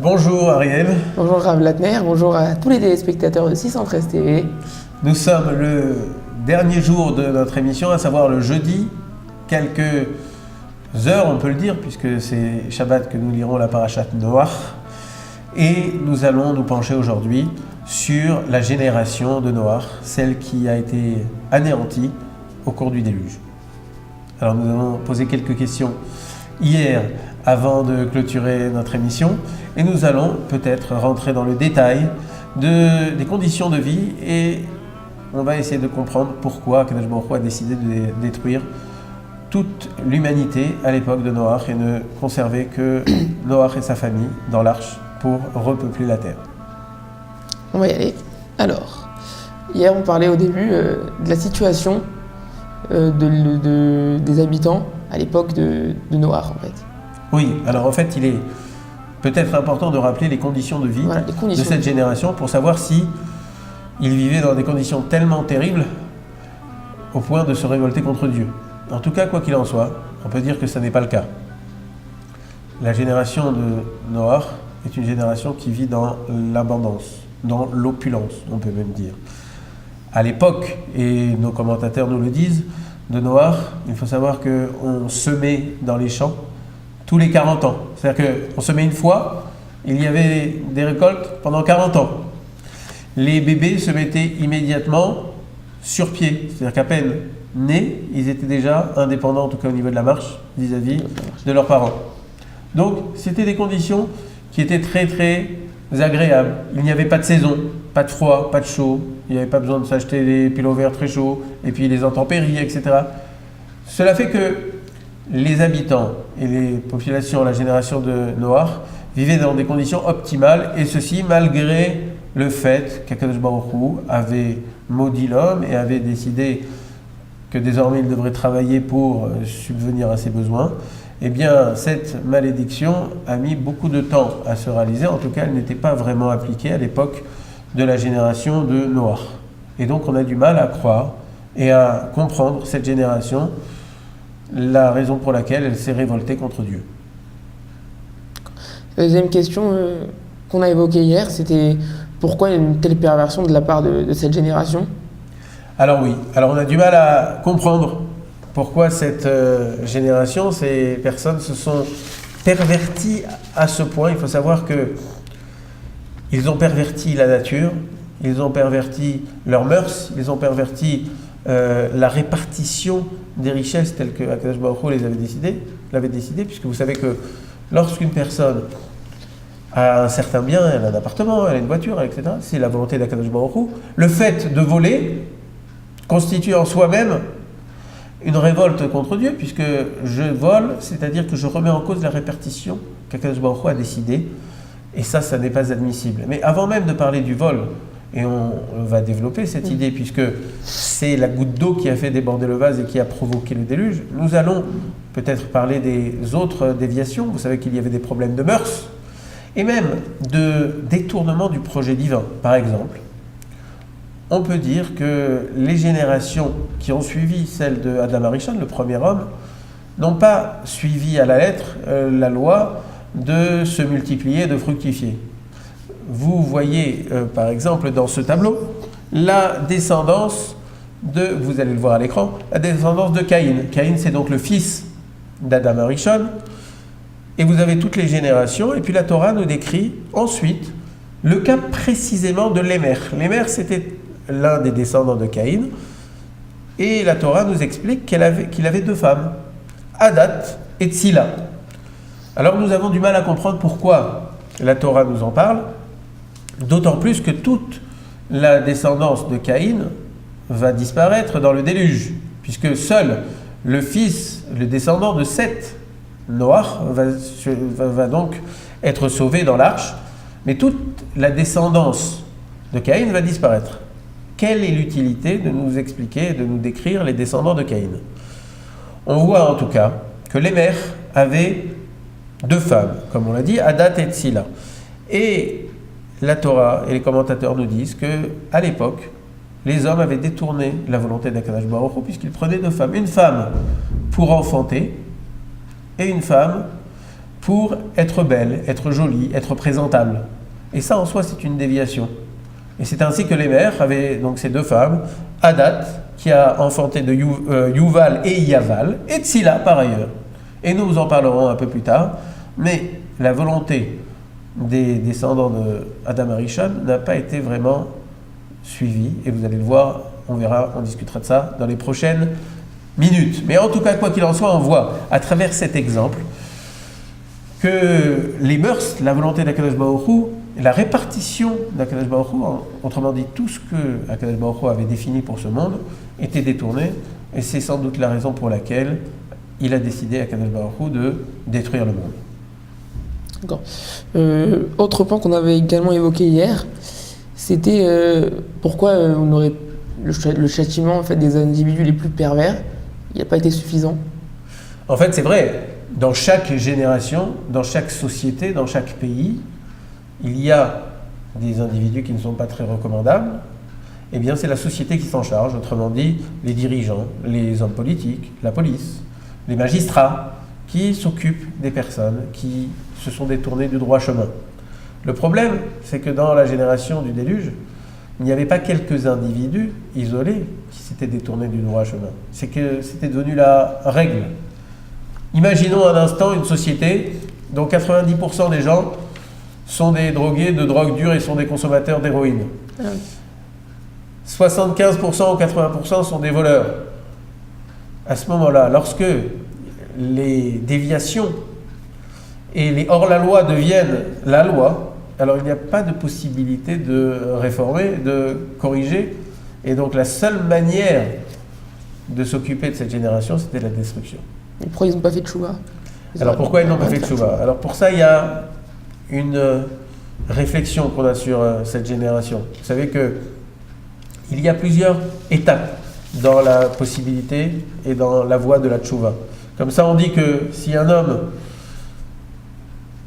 Bonjour Ariel. Bonjour Rav Latner, bonjour à tous les téléspectateurs de 613 TV. Nous sommes le dernier jour de notre émission, à savoir le jeudi, quelques heures on peut le dire, puisque c'est Shabbat que nous lirons la parashat Noach. Et nous allons nous pencher aujourd'hui sur la génération de Noach, celle qui a été anéantie au cours du déluge. Alors nous avons posé quelques questions hier avant de clôturer notre émission et nous allons peut-être rentrer dans le détail des conditions de vie et on va essayer de comprendre pourquoi Akadosh Baruch Hu a décidé de détruire toute l'humanité à l'époque de Noach et ne conserver que Noach et sa famille dans l'arche pour repeupler la terre. On va y aller. Alors, hier on parlait au début de la situation des habitants à l'époque de Noach en fait. Oui, alors en fait il est peut-être important de rappeler les conditions de vie de cette génération pour savoir si ils vivaient dans des conditions tellement terribles au point de se révolter contre Dieu. En tout cas, quoi qu'il en soit, on peut dire que ce n'est pas le cas. La génération de Noach est une génération qui vit dans l'abondance, dans l'opulence, on peut même dire. À l'époque, et nos commentateurs nous le disent, de Noach, il faut savoir qu'on semait dans les champs tous les 40 ans. C'est-à-dire qu'on semait une fois, il y avait des récoltes pendant 40 ans. Les bébés se mettaient immédiatement sur pied, c'est-à-dire qu'à peine nés, ils étaient déjà indépendants, en tout cas au niveau de la marche, vis-à-vis de leurs parents. Donc, c'était des conditions qui étaient très très agréables. Il n'y avait pas de saison, pas de froid, pas de chaud, il n'y avait pas besoin de s'acheter des pullovers très chauds, et puis les intempéries, etc. Cela fait que les habitants et les populations, la génération de Noach, vivaient dans des conditions optimales, et ceci malgré le fait qu'Akadosh Baruch Hu avait maudit l'homme et avait décidé que désormais il devrait travailler pour subvenir à ses besoins. Eh bien, cette malédiction a mis beaucoup de temps à se réaliser. En tout cas, elle n'était pas vraiment appliquée à l'époque de la génération de Noach. Et donc, on a du mal à croire et à comprendre cette génération, la raison pour laquelle elle s'est révoltée contre Dieu. La deuxième question qu'on a évoquée hier, c'était pourquoi une telle perversion de la part de cette génération ? Alors oui, alors on a du mal à comprendre pourquoi cette génération, ces personnes se sont perverties à ce point. Il faut savoir qu'ils ont perverti la nature, ils ont perverti leurs mœurs, ils ont perverti la répartition des richesses telles que Akadosh Baruch Hu l'avait décidé, puisque vous savez que lorsqu'une personne a un certain bien, elle a un appartement, elle a une voiture, etc., c'est la volonté d'Akadosh Baruch Hu. Le fait de voler constitue en soi-même une révolte contre Dieu, puisque je vole, c'est-à-dire que je remets en cause la répartition qu'Akadosh Baruch Hu a décidée, et ça n'est pas admissible. Mais avant même de parler du vol, et on va développer cette idée, puisque c'est la goutte d'eau qui a fait déborder le vase et qui a provoqué le déluge, nous allons peut-être parler des autres déviations. Vous savez qu'il y avait des problèmes de mœurs, et même de détournement du projet divin. Par exemple, on peut dire que les générations qui ont suivi celle de Adam Arishon, le premier homme, n'ont pas suivi à la lettre la loi de se multiplier, de fructifier. Vous voyez par exemple dans ce tableau la descendance vous allez le voir à l'écran, la descendance de Caïn. Caïn, c'est donc le fils d'Adam Arishon, et vous avez toutes les générations, et puis la Torah nous décrit ensuite le cas précisément de Lémer. Lémer, c'était l'un des descendants de Caïn, et la Torah nous explique qu'il avait deux femmes, Adat et Tzila. Alors nous avons du mal à comprendre pourquoi la Torah nous en parle, d'autant plus que toute la descendance de Caïn va disparaître dans le déluge, puisque seul le fils, le descendant de Seth, Noach, va donc être sauvé dans l'arche, mais toute la descendance de Caïn va disparaître. Quelle est l'utilité de nous expliquer, de nous décrire les descendants de Caïn ? On voit en tout cas que Lémer avait deux femmes, comme on l'a dit, Adat et Tzila. Et la Torah et les commentateurs nous disent qu'à l'époque, les hommes avaient détourné la volonté d'Akadosh Baruch Hu puisqu'ils prenaient deux femmes. Une femme pour enfanter et une femme pour être belle, être jolie, être présentable. Et ça, en soi, c'est une déviation. Et c'est ainsi que les mères avaient donc ces deux femmes, Adat, qui a enfanté de Yuval et Yaval, et Tzila par ailleurs. Et nous en parlerons un peu plus tard, mais la volonté des descendants de Adam Arishon n'a pas été vraiment suivie, et vous allez le voir, on verra, on discutera de ça dans les prochaines minutes. Mais en tout cas, quoi qu'il en soit, on voit à travers cet exemple que les mœurs, la volonté d'Akadosh Baruch Hu, la répartition d'Akadosh Baruch Hu, autrement dit tout ce que Akadosh Baruch Hu avait défini pour ce monde, était détourné, et c'est sans doute la raison pour laquelle il a décidé, Akadosh Baruch Hu, de détruire le monde. D'accord. Autre point qu'on avait également évoqué hier, c'était pourquoi on aurait le châtiment en fait, des individus les plus pervers, il n'a pas été suffisant. En fait, c'est vrai, dans chaque génération, dans chaque société, dans chaque pays, il y a des individus qui ne sont pas très recommandables. Eh bien, c'est la société qui s'en charge, autrement dit, les dirigeants, les hommes politiques, la police, les magistrats, qui s'occupent des personnes qui se sont détournées du droit chemin. Le problème, c'est que dans la génération du déluge, il n'y avait pas quelques individus isolés qui s'étaient détournés du droit chemin. C'est que c'était devenu la règle. Imaginons un instant une société dont 90% des gens sont des drogués de drogue dure et sont des consommateurs d'héroïne. 75% ou 80% sont des voleurs. À ce moment-là, lorsque les déviations et les hors-la-loi deviennent la loi, alors il n'y a pas de possibilité de réformer, de corriger. Et donc la seule manière de s'occuper de cette génération, c'était la destruction. Et pourquoi ils n'ont pas fait de tchouva? Alors pourquoi ils n'ont pas fait de tchouva? Alors pour ça, il y a une réflexion qu'on a sur cette génération. Vous savez qu'il y a plusieurs étapes dans la possibilité et dans la voie de la tchouva. Comme ça, on dit que si un homme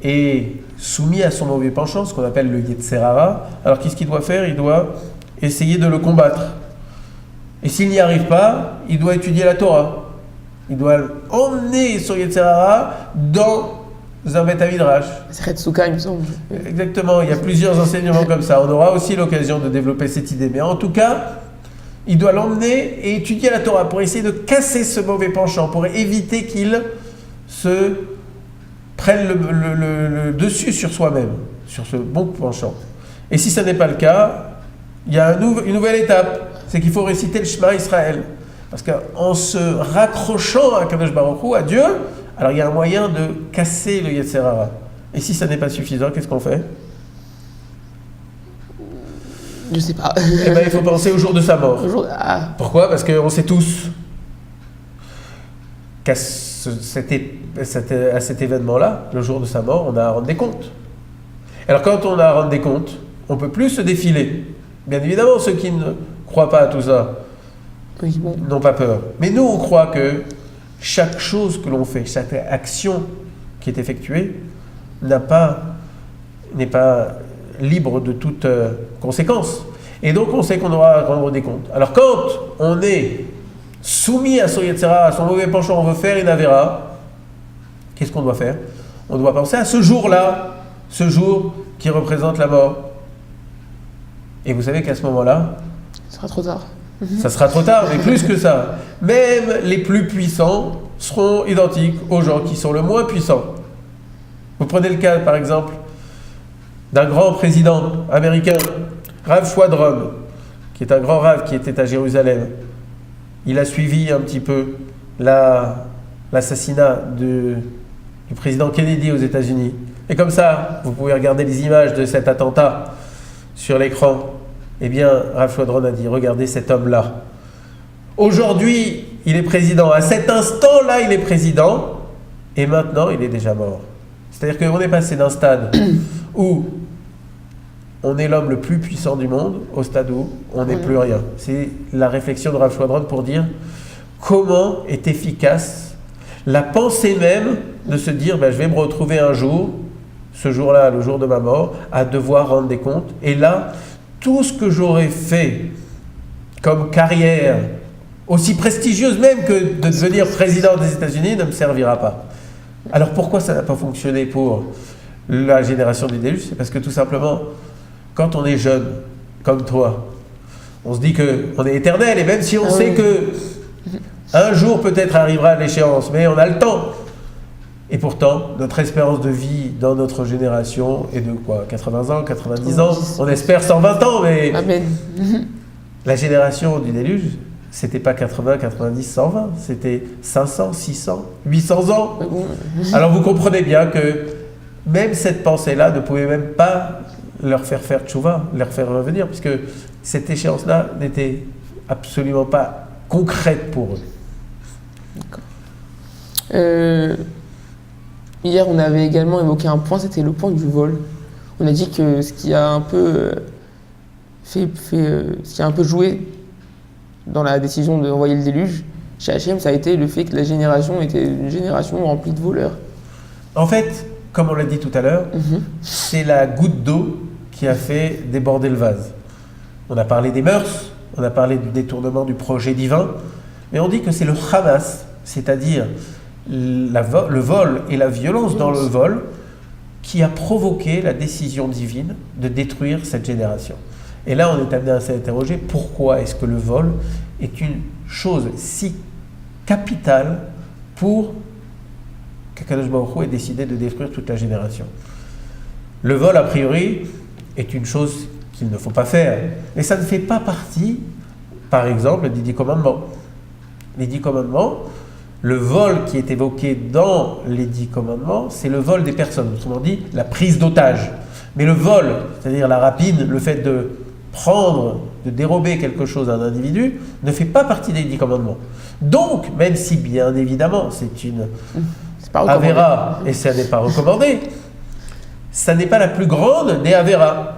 est soumis à son mauvais penchant, ce qu'on appelle le Yetzer Hara, alors qu'est-ce qu'il doit faire? Il doit essayer de le combattre. Et s'il n'y arrive pas, il doit étudier la Torah. Il doit emmener son Yetzer Hara dans un Beth Midrash. C'est Retsuka, il me semble. Exactement, il y a plusieurs enseignements comme ça. On aura aussi l'occasion de développer cette idée. Mais en tout cas, il doit l'emmener et étudier la Torah pour essayer de casser ce mauvais penchant, pour éviter qu'il se prenne le dessus sur soi-même, sur ce bon penchant. Et si ce n'est pas le cas, il y a une nouvelle étape, c'est qu'il faut réciter le Shema Israël. Parce qu'en se raccrochant à Kadosh Baruch Hu, à Dieu, alors il y a un moyen de casser le Yetzer Hara. Et si ça n'est pas suffisant, qu'est-ce qu'on fait? Je sais pas. Eh bien, il faut penser au jour de sa mort. Pourquoi? Parce qu'on sait tous qu'à cet événement-là, le jour de sa mort, on a à rendre des comptes. Alors quand on a à rendre des comptes, on ne peut plus se défiler. Bien évidemment, ceux qui ne croient pas à tout ça n'ont pas peur. Mais nous, on croit que chaque chose que l'on fait, chaque action qui est effectuée, n'est pas libre de toute conséquence. Et donc, on sait qu'on aura à rendre des comptes. Alors, quand on est soumis à son Yetzer Hara, à son mauvais penchant, on veut faire une avéra, qu'est-ce qu'on doit faire? On doit penser à ce jour-là, ce jour qui représente la mort. Et vous savez qu'à ce moment-là, ce sera trop tard. Ça sera trop tard, mais plus que ça. Même les plus puissants seront identiques aux gens qui sont le moins puissants. Vous prenez le cas, par exemple, d'un grand président américain, Rav Shwadron, qui est un grand rave qui était à Jérusalem. Il a suivi un petit peu l'assassinat du président Kennedy aux États-Unis. Et comme ça, vous pouvez regarder les images de cet attentat sur l'écran. Eh bien, Rav Shwadron a dit, regardez cet homme-là. Aujourd'hui, il est président. À cet instant-là, il est président. Et maintenant, il est déjà mort. C'est-à-dire qu'on est passé d'un stade où on est l'homme le plus puissant du monde, au stade où on n'est plus rien. C'est la réflexion de Rav Shwadron pour dire comment est efficace la pensée même de se dire, je vais me retrouver un jour, ce jour-là, le jour de ma mort, à devoir rendre des comptes. Et là, tout ce que j'aurais fait comme carrière, aussi prestigieuse même que de devenir président des États-Unis, ne me servira pas. Alors pourquoi ça n'a pas fonctionné pour la génération du déluge? C'est parce que tout simplement, quand on est jeune, comme toi, on se dit qu'on est éternel, et même si on sait que un jour peut-être arrivera l'échéance, mais on a le temps. Et pourtant, notre espérance de vie dans notre génération est de quoi? 80 ans, 90 ans? On espère 120 ans, mais Amen. la génération du déluge, c'était pas 80, 90, 120, c'était 500, 600, 800 ans. Alors vous comprenez bien que même cette pensée-là ne pouvait même pas leur faire tchouva, leur faire revenir, puisque cette échéance-là n'était absolument pas concrète pour eux. D'accord. Hier, on avait également évoqué un point, c'était le point du vol. On a dit que ce qui a un peu ce qui a un peu joué dans la décision d'envoyer le déluge chez Hachem, ça a été le fait que la génération était une génération remplie de voleurs. En fait, comme on l'a dit tout à l'heure, c'est la goutte d'eau qui a fait déborder le vase. On a parlé des mœurs, on a parlé du détournement du projet divin, mais on dit que c'est le Hamas, c'est-à-dire le vol et la violence dans le vol qui a provoqué la décision divine de détruire cette génération. Et là, on est amené à s'interroger pourquoi est-ce que le vol est une chose si capitale pour qu'Akadosh Baruch Hu ait décidé de détruire toute la génération. Le vol, a priori, est une chose qu'il ne faut pas faire, mais ça ne fait pas partie, par exemple, des 10 commandements. Les 10 commandements, le vol qui est évoqué dans les 10 commandements, c'est le vol des personnes, autrement dit, la prise d'otage. Mais le vol, c'est-à-dire la rapine, le fait de prendre, de dérober quelque chose à un individu, ne fait pas partie des 10 commandements. Donc, même si bien évidemment c'est une avéra et ça n'est pas recommandé, ça n'est pas la plus grande des avéras.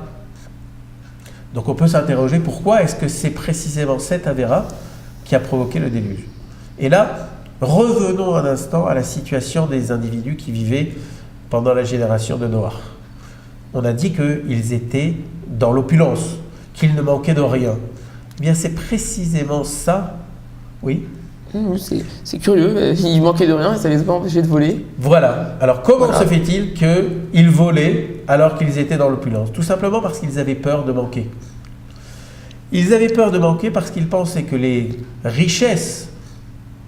Donc on peut s'interroger pourquoi est-ce que c'est précisément cette avéra qui a provoqué le déluge. Et là, revenons un instant à la situation des individus qui vivaient pendant la génération de Noach. On a dit qu'ils étaient dans l'opulence, qu'ils ne manquaient de rien. Eh bien, c'est précisément ça, oui. C'est curieux, ils manquaient de rien et ça ne les a pas empêchés de voler. Voilà. Alors, comment se fait-il qu'ils volaient alors qu'ils étaient dans l'opulence? Tout simplement parce qu'ils avaient peur de manquer. Ils avaient peur de manquer parce qu'ils pensaient que les richesses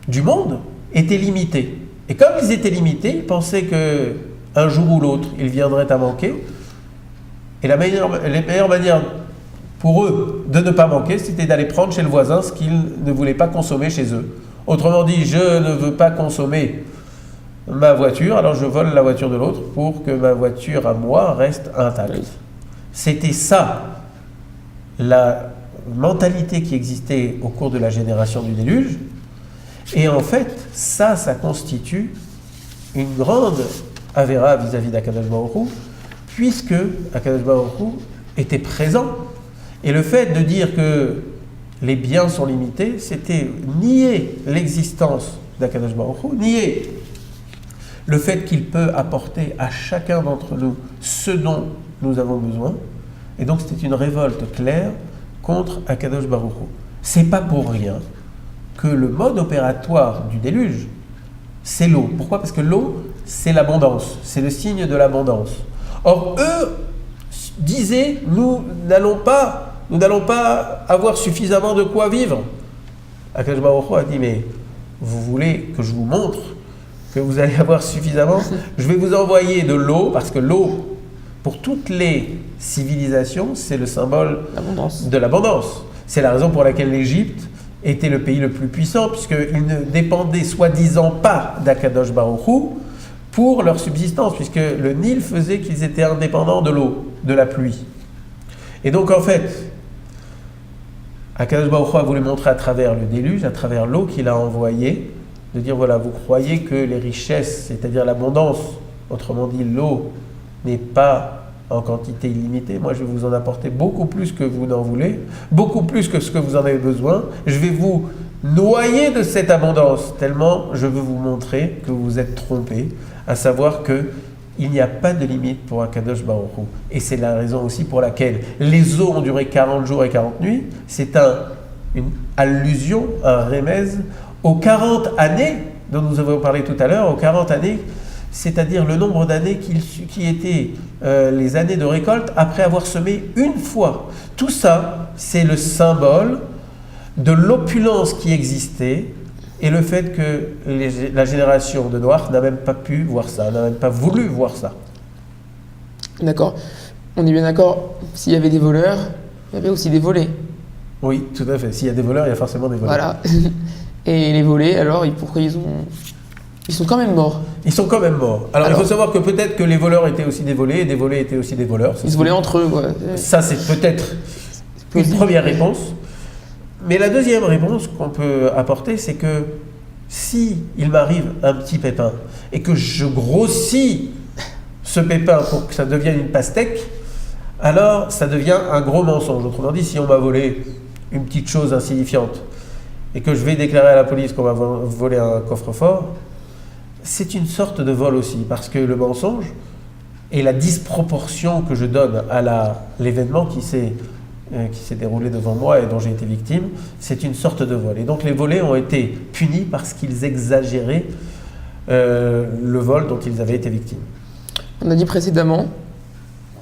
du monde étaient limitées. Et comme ils étaient limités, ils pensaient qu'un jour ou l'autre, ils viendraient à manquer. Et la meilleure manière pour eux de ne pas manquer, c'était d'aller prendre chez le voisin ce qu'ils ne voulaient pas consommer chez eux. Autrement dit, je ne veux pas consommer ma voiture, alors je vole la voiture de l'autre pour que ma voiture à moi reste intacte. Oui. C'était ça, la mentalité qui existait au cours de la génération du déluge. Et en fait, ça constitue une grande avéra vis-à-vis d'Akadosh Baruch Hu, puisque Akadosh Baruch Hu était présent. Et le fait de dire que les biens sont limités, c'était nier l'existence d'Akadosh Baruch Hu, nier le fait qu'il peut apporter à chacun d'entre nous ce dont nous avons besoin. Et donc c'était une révolte claire contre Akadosh Baruch Hu. C'est pas pour rien que le mode opératoire du déluge, c'est l'eau. Pourquoi? Parce que l'eau, c'est l'abondance, c'est le signe de l'abondance. Or, eux disaient, nous n'allons pas avoir suffisamment de quoi vivre. Akadosh Baruch Hu a dit, mais vous voulez que je vous montre que vous allez avoir suffisamment? Je vais vous envoyer de l'eau, parce que l'eau, pour toutes les civilisations, c'est le symbole de l'abondance. C'est la raison pour laquelle l'Égypte était le pays le plus puissant, puisqu'ils ne dépendaient soi-disant pas d'Akadosh Baruch Hu pour leur subsistance, puisque le Nil faisait qu'ils étaient indépendants de l'eau, de la pluie. Et donc en fait, Akadosh Baruch Hu a voulu montrer à travers le déluge, à travers l'eau qu'il a envoyée, de dire voilà, vous croyez que les richesses, c'est-à-dire l'abondance, autrement dit l'eau, n'est pas en quantité illimitée. Moi, je vais vous en apporter beaucoup plus que vous n'en voulez, beaucoup plus que ce que vous en avez besoin. Je vais vous noyer de cette abondance, tellement je veux vous montrer que vous êtes trompés, à savoir que il n'y a pas de limite pour Akadosh Baruch Hu. Et c'est la raison aussi pour laquelle les eaux ont duré 40 jours et 40 nuits. C'est une allusion, un remèze aux 40 années dont nous avons parlé tout à l'heure, aux 40 années c'est-à-dire le nombre d'années qui étaient les années de récolte après avoir semé une fois. Tout ça, c'est le symbole de l'opulence qui existait et le fait que la génération de Noach n'a même pas pu voir ça, n'a même pas voulu voir ça. D'accord. On est bien d'accord, s'il y avait des voleurs, il y avait aussi des volés. Oui, tout à fait. S'il y a des voleurs, il y a forcément des voleurs. Voilà. Et les volés, alors, pourquoi ils sont quand même morts? Ils sont quand même morts. Alors il faut savoir que peut-être que les voleurs étaient aussi des volés et des volés étaient aussi des voleurs. Ils se volaient entre eux, quoi. Ça, c'est peut-être une première réponse. Mais la deuxième réponse qu'on peut apporter, c'est que si il m'arrive un petit pépin et que je grossis ce pépin pour que ça devienne une pastèque, alors ça devient un gros mensonge. Autrement dit, si on m'a volé une petite chose insignifiante et que je vais déclarer à la police qu'on m'a volé un coffre-fort, c'est une sorte de vol aussi, parce que le mensonge et la disproportion que je donne à l'événement qui s'est déroulé devant moi et dont j'ai été victime, c'est une sorte de vol. Et donc les volés ont été punis parce qu'ils exagéraient le vol dont ils avaient été victimes. On a dit précédemment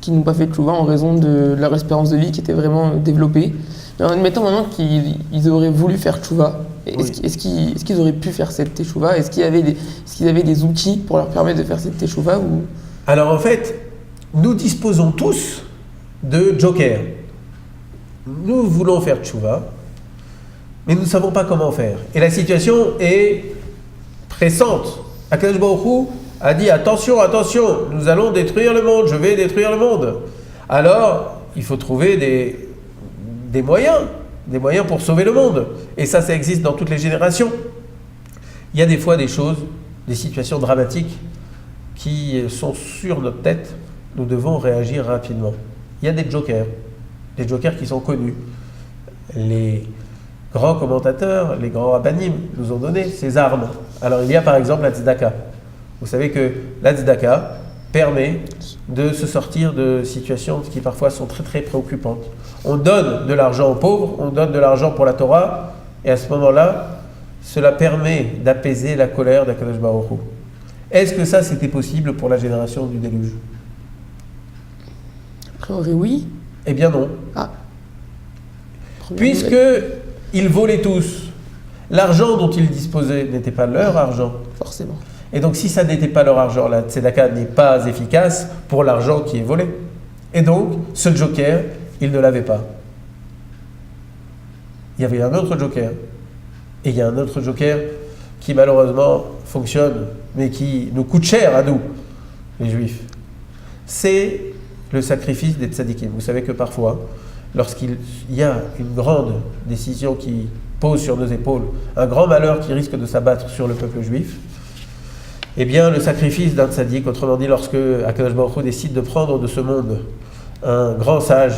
qu'ils n'ont pas fait de tchouva en raison de leur espérance de vie qui était vraiment développée. Mais en admettant maintenant qu'ils auraient voulu faire tchouva, est-ce qu'ils auraient pu faire cette tchouva? Est-ce qu'ils avaient des outils pour leur permettre de faire cette tchouva ou... Alors en fait, nous disposons tous de jokers. Nous voulons faire tchouva, mais nous ne savons pas comment faire. Et la situation est pressante. Akadosh Baruch Hu a dit attention, attention, nous allons détruire le monde, je vais détruire le monde. Alors, il faut trouver des moyens pour sauver le monde. Et ça existe dans toutes les générations. Il y a des fois des choses, des situations dramatiques qui sont sur notre tête. Nous devons réagir rapidement. Il y a des jokers qui sont connus. Les grands commentateurs, les grands rabbinim nous ont donné ces armes. Alors il y a par exemple la tzedaka. Vous savez que la tzedaka permet de se sortir de situations qui parfois sont très très préoccupantes. On donne de l'argent aux pauvres, on donne de l'argent pour la Torah, et à ce moment-là, cela permet d'apaiser la colère d'Akadosh Baruch Hu. Est-ce que ça c'était possible pour la génération du déluge? A priori oui. Eh bien non. Puisque ils volaient tous, l'argent dont ils disposaient n'était pas leur argent. Forcément. Et donc si ça n'était pas leur argent, la tzedaka n'est pas efficace pour l'argent qui est volé. Et donc, ce joker, ils ne l'avaient pas. Il y avait un autre joker. Et il y a un autre joker qui malheureusement fonctionne, mais qui nous coûte cher à nous, les juifs. C'est le sacrifice des tzadikim. Vous savez que parfois, lorsqu'il y a une grande décision qui pose sur nos épaules, un grand malheur qui risque de s'abattre sur le peuple juif, eh bien, le sacrifice d'un tzadik, autrement dit, lorsque Akadosh Baruch Hu décide de prendre de ce monde un grand sage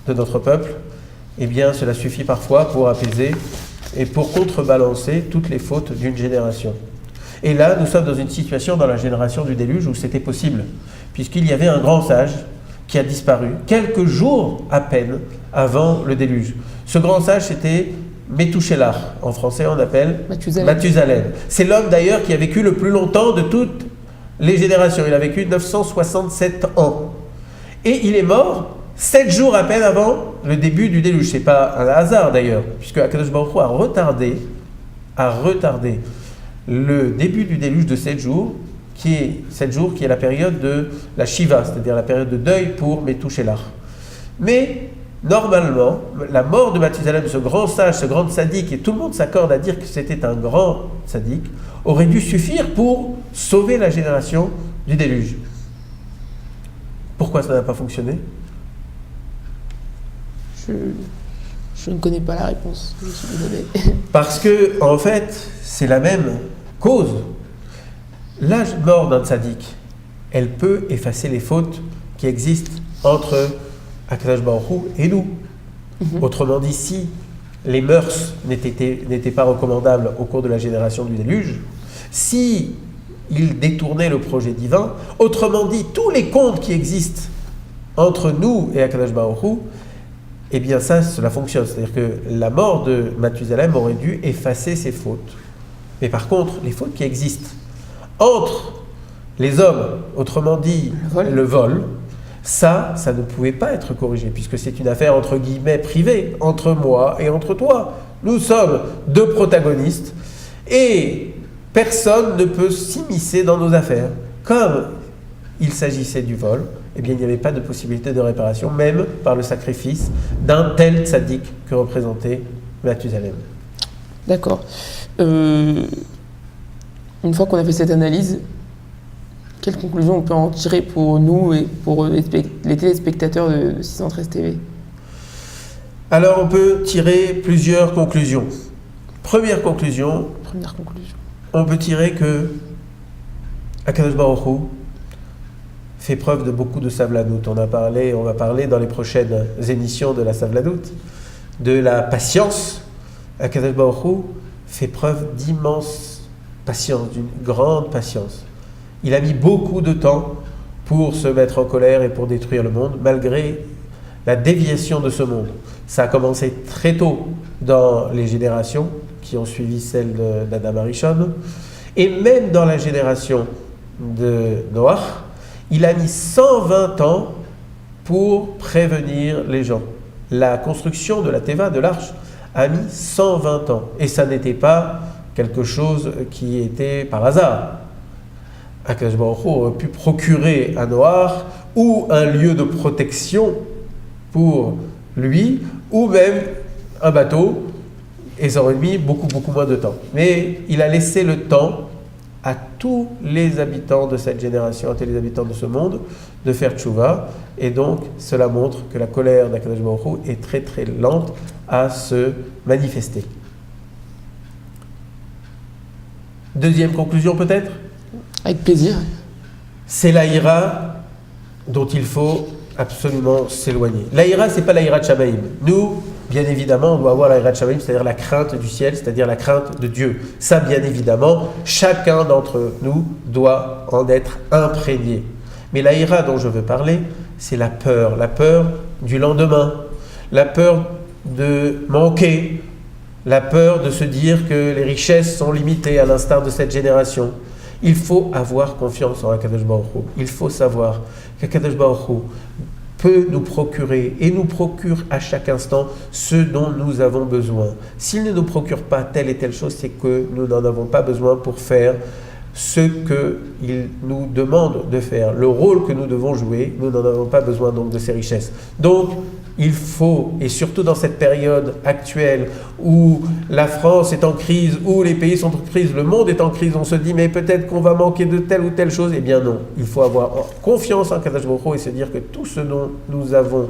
de notre peuple, eh bien, cela suffit parfois pour apaiser et pour contrebalancer toutes les fautes d'une génération. Et là, nous sommes dans une situation dans la génération du déluge où c'était possible, puisqu'il y avait un grand sage qui a disparu quelques jours à peine avant le déluge. Ce grand sage, c'était Methuselah. En français, on appelle Mathusalem. C'est l'homme d'ailleurs qui a vécu le plus longtemps de toutes les générations. Il a vécu 967 ans. Et il est mort 7 jours à peine avant le début du déluge. Ce n'est pas un hasard d'ailleurs, puisque Akadosh Baruch Hu a retardé le début du déluge de 7 jours, qui est la période de la Shiva, c'est-à-dire la période de deuil pour Methuselah. Mais normalement, la mort de Mathusalem, ce grand sage, ce grand tzaddik, et tout le monde s'accorde à dire que c'était un grand tzaddik, aurait dû suffire pour sauver la génération du déluge. Pourquoi ça n'a pas fonctionné? Je ne connais pas la réponse, je suis désolé. Parce que, en fait, c'est la même cause. La mort d'un tzaddik, elle peut effacer les fautes qui existent entre Akadosh Baruch Hu et nous. Autrement dit, si les mœurs n'étaient pas recommandables au cours de la génération du déluge, si ils détournaient le projet divin, autrement dit, tous les comptes qui existent entre nous et Akadosh Baruch Hu, eh bien ça, cela fonctionne. C'est-à-dire que la mort de Mathusalem aurait dû effacer ces fautes. Mais par contre, les fautes qui existent entre les hommes, autrement dit Le le vol, ça ne pouvait pas être corrigé, puisque c'est une affaire entre guillemets privée, entre moi et entre toi. Nous sommes deux protagonistes, et personne ne peut s'immiscer dans nos affaires. Comme il s'agissait du vol, eh bien, il n'y avait pas de possibilité de réparation, même par le sacrifice d'un tel tzaddik que représentait Mathusalem. D'accord. Une fois qu'on a fait cette analyse, quelle conclusion on peut en tirer pour nous et pour les téléspectateurs de 613 TV? Alors, on peut tirer plusieurs conclusions. Première conclusion, on peut tirer que Akadosh Baruch Hu fait preuve de beaucoup de savladout. On va parler dans les prochaines émissions de la savladout, de la patience. Akadosh Baruch Hu fait preuve d'immense patience, d'une grande patience. Il a mis beaucoup de temps pour se mettre en colère et pour détruire le monde, malgré la déviation de ce monde. Ça a commencé très tôt dans les générations qui ont suivi celle d'Adam Arishon, et même dans la génération de Noach, il a mis 120 ans pour prévenir les gens. La construction de la Teva, de l'arche, a mis 120 ans. Et ça n'était pas quelque chose qui était par hasard. Akadosh Baruch Hu aurait pu procurer à Noach ou un lieu de protection pour lui, ou même un bateau, et ça aurait mis beaucoup moins de temps. Mais il a laissé le temps à tous les habitants de cette génération, à tous les habitants de ce monde, de faire tchouva, et donc cela montre que la colère d'Akadosh Baruch Hu est très lente à se manifester. Deuxième conclusion peut-être ? Avec plaisir. C'est l'Aïra dont il faut absolument s'éloigner. L'Aïra, c'est pas l'Aïra de Shamaïm. Nous, bien évidemment, on doit avoir l'Aïra de Shamaïm, c'est-à-dire la crainte du ciel, c'est-à-dire la crainte de Dieu. Ça, bien évidemment, chacun d'entre nous doit en être imprégné. Mais l'Aïra dont je veux parler, c'est la peur du lendemain, la peur de manquer, la peur de se dire que les richesses sont limitées à l'instar de cette génération. Il faut avoir confiance en Akadosh Baruch Hu. Il faut savoir qu'Akadosh Baruch Hu peut nous procurer et nous procure à chaque instant ce dont nous avons besoin. S'il ne nous procure pas telle et telle chose, c'est que nous n'en avons pas besoin pour faire ce qu'il nous demande de faire, le rôle que nous devons jouer. Nous n'en avons pas besoin donc de ces richesses. Donc, il faut, et surtout dans cette période actuelle où la France est en crise, où les pays sont en crise, le monde est en crise, on se dit mais peut-être qu'on va manquer de telle ou telle chose. Eh bien non, il faut avoir confiance en Akadosh Baruch Hu et se dire que tout ce dont nous allons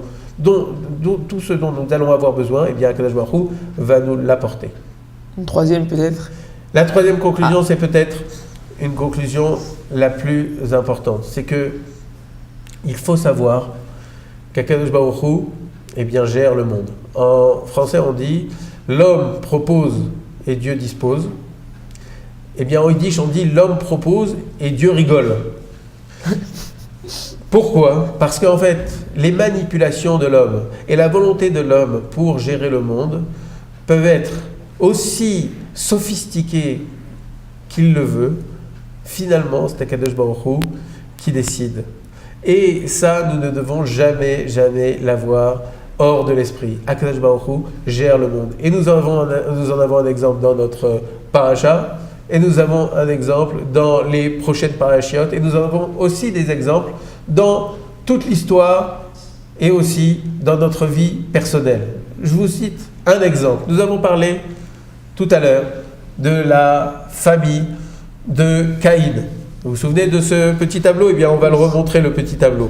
avoir besoin, eh bien Akadosh Baruch Hu va nous l'apporter. Une troisième peut-être. La troisième conclusion, c'est peut-être une conclusion la plus importante, c'est que il faut savoir qu'Akadosh Baruch Hu gère le monde. En français, on dit l'homme propose et Dieu dispose. En yiddish, on dit l'homme propose et Dieu rigole. Pourquoi ? Parce qu'en fait, les manipulations de l'homme et la volonté de l'homme pour gérer le monde peuvent être aussi sophistiquées qu'il le veut. Finalement, c'est Akadosh Baruch Hu qui décide. Et ça, nous ne devons jamais l'avoir hors de l'esprit. Akadosh Baruch Hu gère le monde. Et nous en avons un exemple dans notre paracha, et nous avons un exemple dans les prochaines parachiotes, et nous avons aussi des exemples dans toute l'histoire et aussi dans notre vie personnelle. Je vous cite un exemple. Nous avons parlé tout à l'heure de la famille de Caïn. Vous vous souvenez de ce petit tableau ? Eh bien, on va le remontrer, le petit tableau.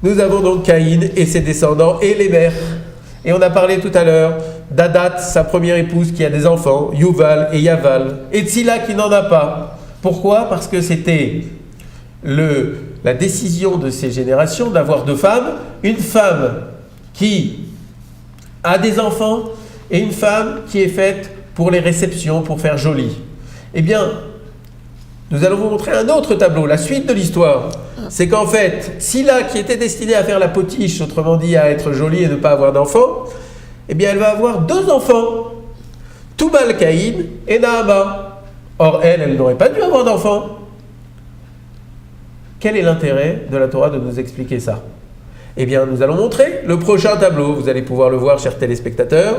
Nous avons donc Caïn et ses descendants et les mères. Et on a parlé tout à l'heure d'Adat, sa première épouse, qui a des enfants, Yuval et Yaval, et Tzila qui n'en a pas. Pourquoi ? Parce que c'était la décision de ces générations d'avoir deux femmes, une femme qui a des enfants et une femme qui est faite pour les réceptions, pour faire joli. Eh bien, nous allons vous montrer un autre tableau, la suite de l'histoire. C'est qu'en fait, Sila, qui était destinée à faire la potiche, autrement dit à être jolie et ne pas avoir d'enfants, eh bien elle va avoir deux enfants, Tubal Caïn et Naama. Or elle n'aurait pas dû avoir d'enfants. Quel est l'intérêt de la Torah de nous expliquer ça? Eh bien, nous allons montrer le prochain tableau. Vous allez pouvoir le voir, chers téléspectateurs.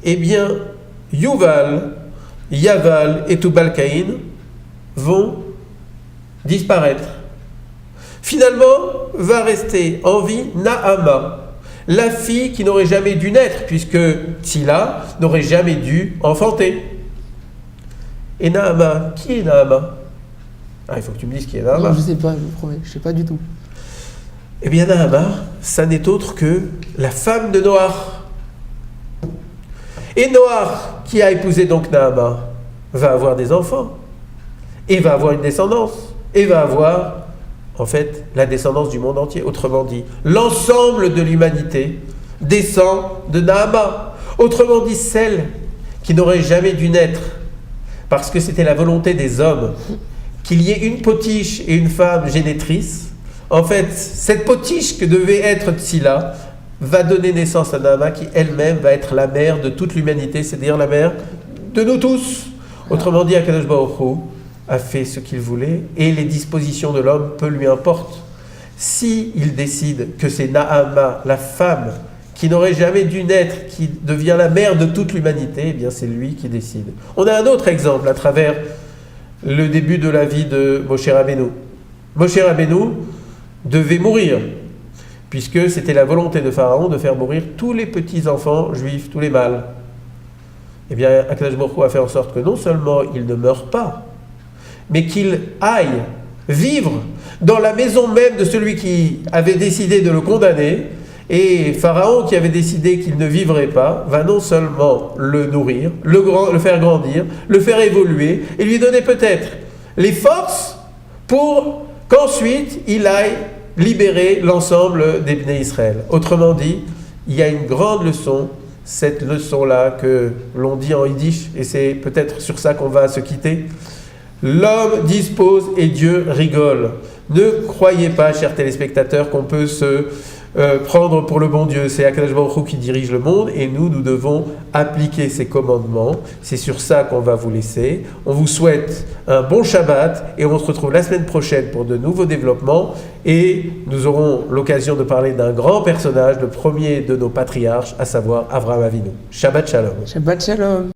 Eh bien, Yuval, Yaval et Tubal-Caïn vont disparaître. Finalement, va rester en vie Naama, la fille qui n'aurait jamais dû naître, puisque Tzila n'aurait jamais dû enfanter. Et Naama, qui est Naama? Ah, il faut que tu me dises qui est Naama. Non, je sais pas, je vous promets, je sais pas du tout. Eh bien, Naama, ça n'est autre que la femme de Noach. Et Noach, qui a épousé donc Naama, va avoir des enfants, et va avoir une descendance, et va avoir, en fait, la descendance du monde entier. Autrement dit, l'ensemble de l'humanité descend de Naama. Autrement dit, celle qui n'aurait jamais dû naître, parce que c'était la volonté des hommes, qu'il y ait une potiche et une femme génitrice. En fait, cette potiche que devait être Tzila va donner naissance à Naama, qui elle-même va être la mère de toute l'humanité, c'est-à-dire la mère de nous tous. Autrement dit, Akadosh Baruch Hu a fait ce qu'il voulait, et les dispositions de l'homme, peu lui importent. Si il décide que c'est Naama, la femme, qui n'aurait jamais dû naître, qui devient la mère de toute l'humanité, eh bien c'est lui qui décide. On a un autre exemple à travers le début de la vie de Moshe Rabbeinu. Moshe Rabbeinu devait mourir, puisque c'était la volonté de Pharaon de faire mourir tous les petits-enfants juifs, tous les mâles. Eh bien, Akadosh Baruch Hu a fait en sorte que non seulement il ne meure pas, mais qu'il aille vivre dans la maison même de celui qui avait décidé de le condamner. Et Pharaon, qui avait décidé qu'il ne vivrait pas, va non seulement le nourrir, le faire grandir, le faire évoluer, et lui donner peut-être les forces pour qu'ensuite il aille libérer l'ensemble des Bnei Israël. Autrement dit, il y a une grande leçon, cette leçon-là que l'on dit en yiddish, et c'est peut-être sur ça qu'on va se quitter. L'homme dispose et Dieu rigole. Ne croyez pas, chers téléspectateurs, qu'on peut se prendre pour le bon Dieu. C'est Akadosh Baruch Hu qui dirige le monde, et nous devons appliquer ses commandements. C'est sur ça qu'on va vous laisser. On vous souhaite un bon Shabbat, et on se retrouve la semaine prochaine pour de nouveaux développements, et nous aurons l'occasion de parler d'un grand personnage, le premier de nos patriarches, à savoir Avraham Avinu. Shabbat Shalom. Shabbat Shalom.